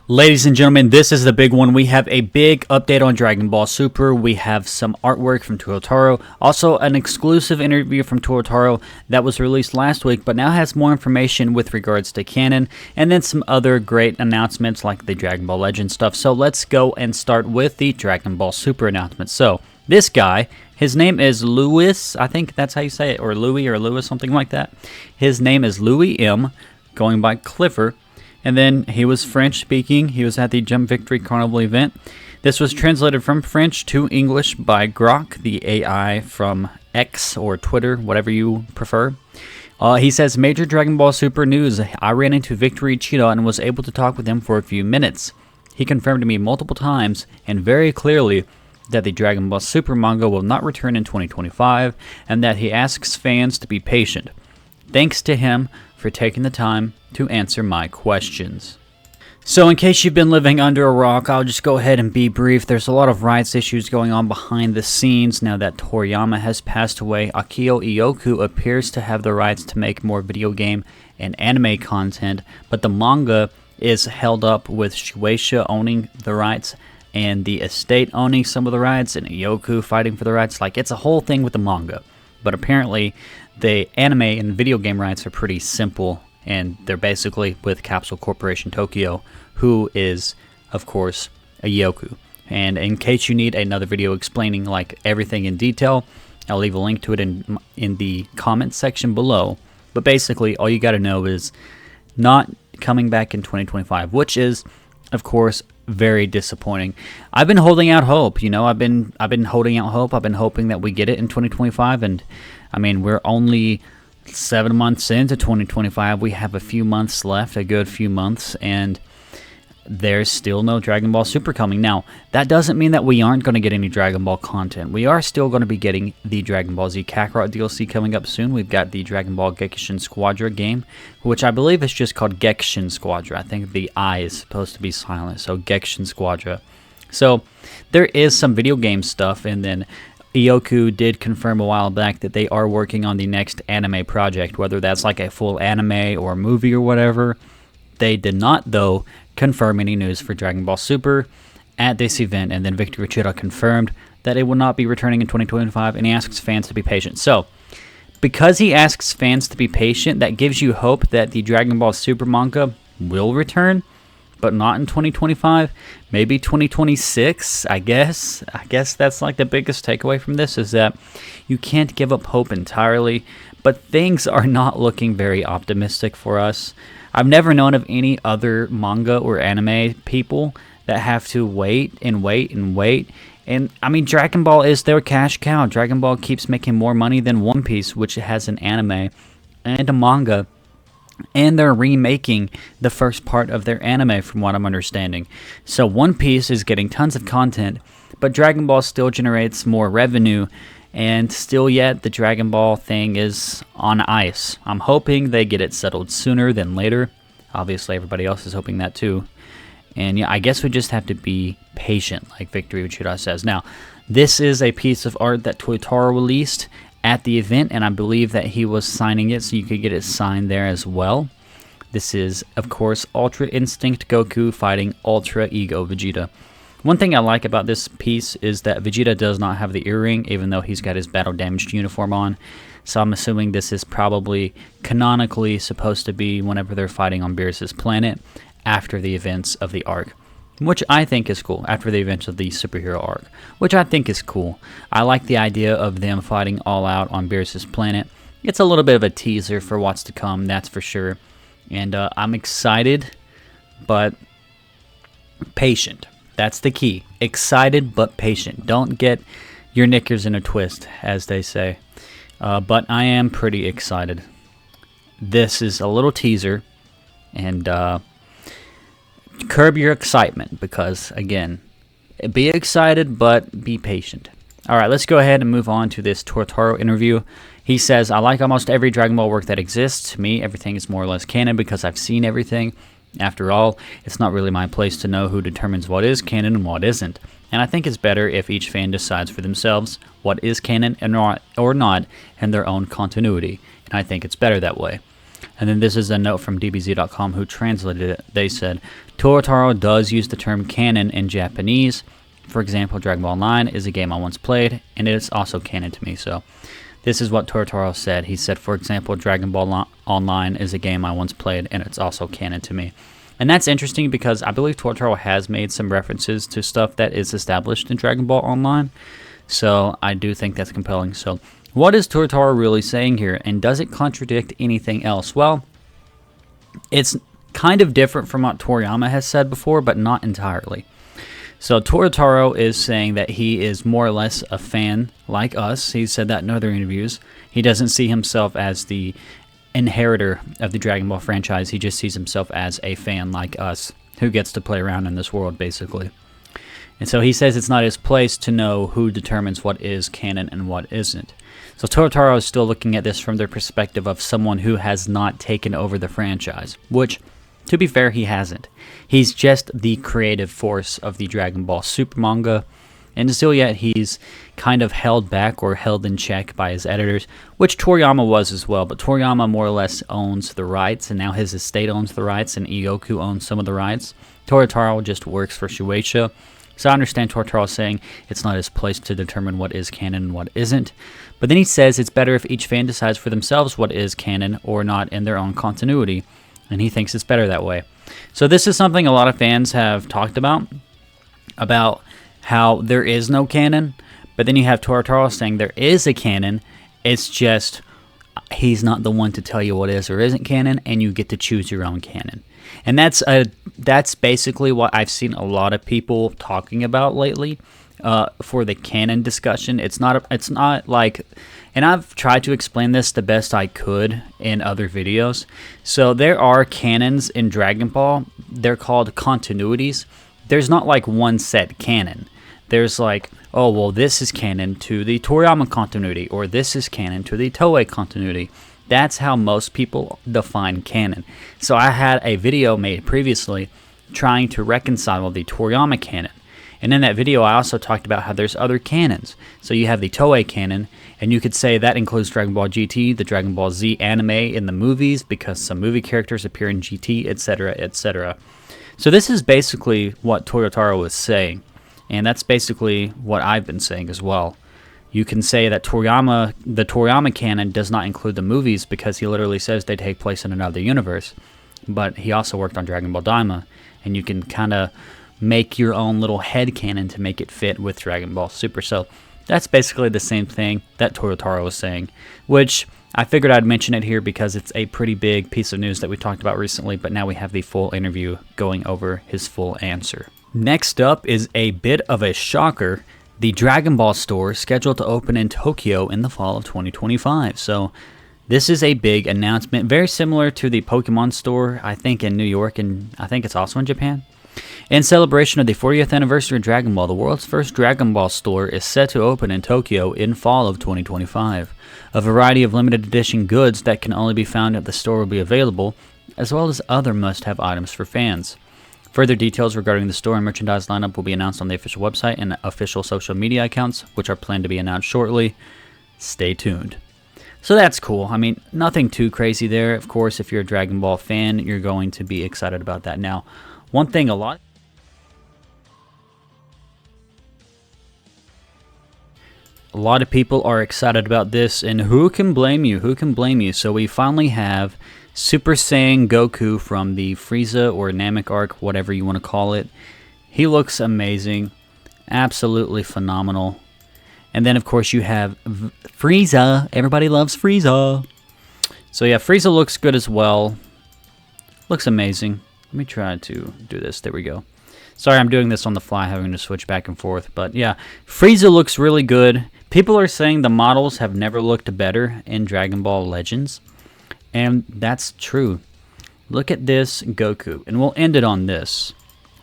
Ladies and gentlemen, this is the big one. We have a big update on Dragon Ball Super. We have some artwork from Toyotaro. Also, an exclusive interview from Toyotaro that was released last week, but now has more information with regards to canon. And then some other great announcements like the Dragon Ball Legend stuff. So let's go and start with the Dragon Ball Super announcement. So, this guy, his name is Louis. I think that's how you say it. Or Louis or Louis, something like that. His name is Louis M., going by Clifford. And then he was French speaking. He was at the Jump Victory Carnival event. This was translated from French to English by Grok, the AI from X or Twitter, whatever you prefer. He says, major Dragon Ball Super news. I ran into Victory Cheetah and was able to talk with him for a few minutes. He confirmed to me multiple times and very clearly that the Dragon Ball Super manga will not return in 2025 and that he asks fans to be patient. Thanks to him for taking the time to answer my questions. So in case you've been living under a rock, I'll just go ahead and be brief. There's a lot of rights issues going on behind the scenes. Now that Toriyama has passed away, Akio Ioku appears to have the rights to make more video game and anime content, but the manga is held up with Shueisha owning the rights and the estate owning some of the rights and Ioku fighting for the rights. Like, it's a whole thing with the manga. But apparently the anime and video game rights are pretty simple, and they're basically with Capsule Corporation Tokyo, who is, of course, a Ioku. And in case you need another video explaining like everything in detail, I'll leave a link to it in the comments section below. But basically, all you got to know is not coming back in 2025, which is, of course, very disappointing. I've been holding out hope. I've been holding out hope. I've been hoping that we get it in 2025, and I mean, we're only 7 months into 2025. We have a few months left, a good few months, and there's still no Dragon Ball Super coming. Now, that doesn't mean that we aren't going to get any Dragon Ball content. We are still going to be getting the Dragon Ball Z Kakarot DLC coming up soon. We've got the Dragon Ball Gekishin Squadra game, which I believe is just called Gekishin Squadra. I think the I is supposed to be silent, so Gekishin Squadra. So, there is some video game stuff, and then Ioku did confirm a while back that they are working on the next anime project, whether that's like a full anime or movie or whatever. They did not, though, confirm any news for Dragon Ball Super at this event, and then Victor Uchida confirmed that it will not be returning in 2025, and he asks fans to be patient. So, because he asks fans to be patient, that gives you hope that the Dragon Ball Super manga will return, but not in 2025, maybe 2026, I guess. I guess that's like the biggest takeaway from this, is that you can't give up hope entirely, but things are not looking very optimistic for us. I've never known of any other manga or anime people that have to wait and wait and wait. And I mean, Dragon Ball is their cash cow. Dragon Ball keeps making more money than One Piece, which has an anime and a manga. And they're remaking the first part of their anime, from what I'm understanding. So One Piece is getting tons of content, but Dragon Ball still generates more revenue, and still yet the Dragon Ball thing is on ice. I'm hoping they get it settled sooner than later. Obviously, everybody else is hoping that too. And yeah, I guess we just have to be patient, like Victory Uchida says. Now, this is a piece of art that Toyotaro released at the event, and I believe that he was signing it, so you could get it signed there as well. This is, of course, Ultra Instinct Goku fighting Ultra Ego Vegeta. One thing I like about this piece is that Vegeta does not have the earring, even though he's got his battle-damaged uniform on. So I'm assuming this is probably canonically supposed to be whenever they're fighting on Beerus' planet after the events of the arc, which I think is cool, after the events of the superhero arc, which I think is cool. I like the idea of them fighting all out on Beerus' planet. It's a little bit of a teaser for what's to come, that's for sure. And I'm excited, but patient. That's the key. Excited, but patient. Don't get your knickers in a twist, as they say. But I am pretty excited. This is a little teaser, and curb your excitement, because, again, be excited, but be patient. Alright, let's go ahead and move on to this Toyotaro interview. He says, I like almost every Dragon Ball work that exists. To me, everything is more or less canon because I've seen everything. After all, it's not really my place to know who determines what is canon and what isn't. And I think it's better if each fan decides for themselves what is canon and or not in their own continuity. And I think it's better that way. And then this is a note from DBZ.com who translated it. They said, Toyotaro does use the term canon in Japanese. For example, Dragon Ball Online is a game I once played, and it is also canon to me. So this is what Toyotaro said. He said, for example, Dragon Ball Online is a game I once played, and it's also canon to me. And that's interesting because I believe Toyotaro has made some references to stuff that is established in Dragon Ball Online. So I do think that's compelling. So what is Toyotaro really saying here, and does it contradict anything else? Well, it's kind of different from what Toriyama has said before, but not entirely. So Toyotaro is saying that he is more or less a fan like us. He said that in other interviews. He doesn't see himself as the inheritor of the Dragon Ball franchise. He just sees himself as a fan like us who gets to play around in this world, basically. And so he says it's not his place to know who determines what is canon and what isn't. So Toyotaro is still looking at this from the perspective of someone who has not taken over the franchise, which, to be fair, he hasn't. He's just the creative force of the Dragon Ball Super manga, and still yet he's kind of held back or held in check by his editors, which Toriyama was as well, but Toriyama more or less owns the rights, and now his estate owns the rights, and Ioku owns some of the rights. Toyotaro just works for Shueisha. So I understand Toyotaro saying it's not his place to determine what is canon and what isn't. But then he says it's better if each fan decides for themselves what is canon or not in their own continuity. And he thinks it's better that way. So this is something a lot of fans have talked about how there is no canon. But then you have Toyotaro saying there is a canon. It's just he's not the one to tell you what is or isn't canon, and you get to choose your own canon. And that's basically what I've seen a lot of people talking about lately for the canon discussion. It's not like, and I've tried to explain this the best I could in other videos. So there are canons in Dragon Ball. They're called continuities. There's not like one set canon. There's like, oh, well, this is canon to the Toriyama continuity, or this is canon to the Toei continuity. That's how most people define canon. So I had a video made previously trying to reconcile the Toriyama canon. And in that video, I also talked about how there's other canons. So you have the Toei canon, and you could say that includes Dragon Ball GT, the Dragon Ball Z anime in the movies, because some movie characters appear in GT, etc., etc. So this is basically what Toyotaro is saying. And that's basically what I've been saying as well. You can say that the Toriyama canon does not include the movies because he literally says they take place in another universe. But he also worked on Dragon Ball Daima, and you can kind of make your own little head canon to make it fit with Dragon Ball Super. So that's basically the same thing that Toyotaro was saying, which I figured I'd mention it here because it's a pretty big piece of news that we talked about recently, but now we have the full interview going over his full answer. Next up is a bit of a shocker. The Dragon Ball store is scheduled to open in Tokyo in the fall of 2025. So this is a big announcement, very similar to the Pokemon store, I think, in New York, and I think it's also in Japan. In celebration of the 40th anniversary of Dragon Ball, the world's first Dragon Ball store is set to open in Tokyo in fall of 2025. A variety of limited edition goods that can only be found at the store will be available, as well as other must-have items for fans. Further details regarding the store and merchandise lineup will be announced on the official website and official social media accounts, which are planned to be announced shortly. Stay tuned. So that's cool. I mean, nothing too crazy there. Of course, if you're a Dragon Ball fan, you're going to be excited about that. Now, one thing a lot of people are excited about this, and who can blame you? Who can blame you? So we finally have Super Saiyan Goku from the Frieza or Namek arc, whatever you want to call it. He looks amazing. Absolutely phenomenal. And then, of course, you have Frieza. Everybody loves Frieza. So, yeah, Frieza looks good as well. Looks amazing. Let me try to do this. There we go. Sorry, I'm doing this on the fly, having to switch back and forth. But, yeah, Frieza looks really good. People are saying the models have never looked better in Dragon Ball Legends. And that's true. Look at this Goku. And we'll end it on this.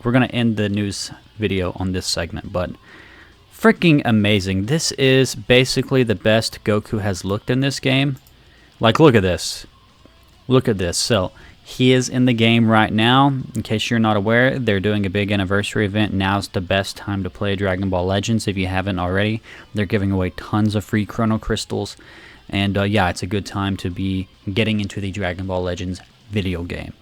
We're going to end the news video on this segment. But freaking amazing. This is basically the best Goku has looked in this game. Like, look at this. Look at this. So, he is in the game right now. In case you're not aware, they're doing a big anniversary event. Now's the best time to play Dragon Ball Legends if you haven't already. They're giving away tons of free Chrono Crystals. And yeah, it's a good time to be getting into the Dragon Ball Legends video game.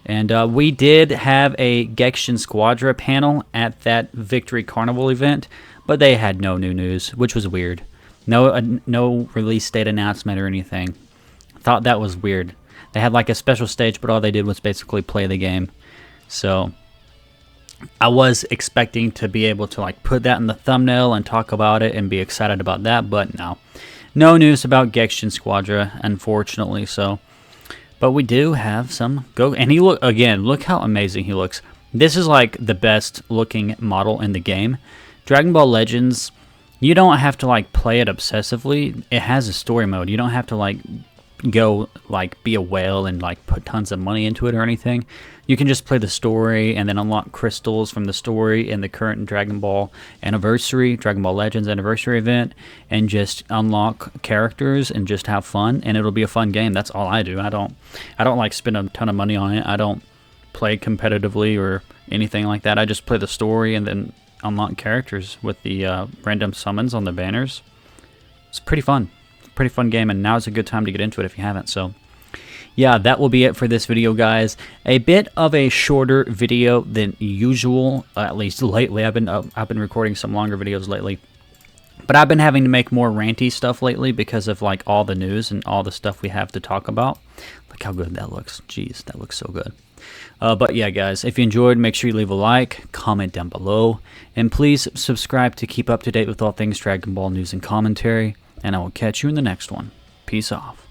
And we did have a Gexhin Squadra panel at that Victory Carnival event, but they had no new news, which was weird. No release date announcement or anything. Thought that was weird. They had like a special stage, but all they did was basically play the game. So I was expecting to be able to like put that in the thumbnail and talk about it and be excited about that, but no news about Gexhin Squadra, unfortunately. So, but we do have some and he look how amazing he looks. This is like the best looking model in the game. Dragon Ball Legends, you don't have to like play it obsessively. It has a story mode. You don't have to like go like be a whale and like put tons of money into it or anything. You can just play the story and then unlock crystals from the story in the current Dragon Ball Legends anniversary event, and just unlock characters and just have fun, and it'll be a fun game. That's all I do. I don't like spend a ton of money on it. I don't play competitively or anything like that. I just play the story and then unlock characters with the random summons on the banners. It's pretty fun. Pretty fun game, and now is a good time to get into it if you haven't. So yeah, that will be it for this video, guys. A bit of a shorter video than usual, at least lately. I've been recording some longer videos lately, but I've been having to make more ranty stuff lately because of like all the news and all the stuff we have to talk about. Look how good that looks. Jeez, that looks so good. But yeah, guys, if you enjoyed, make sure you leave a like, comment down below, and please subscribe to keep up to date with all things Dragon Ball news and commentary. And I will catch you in the next one. Peace off.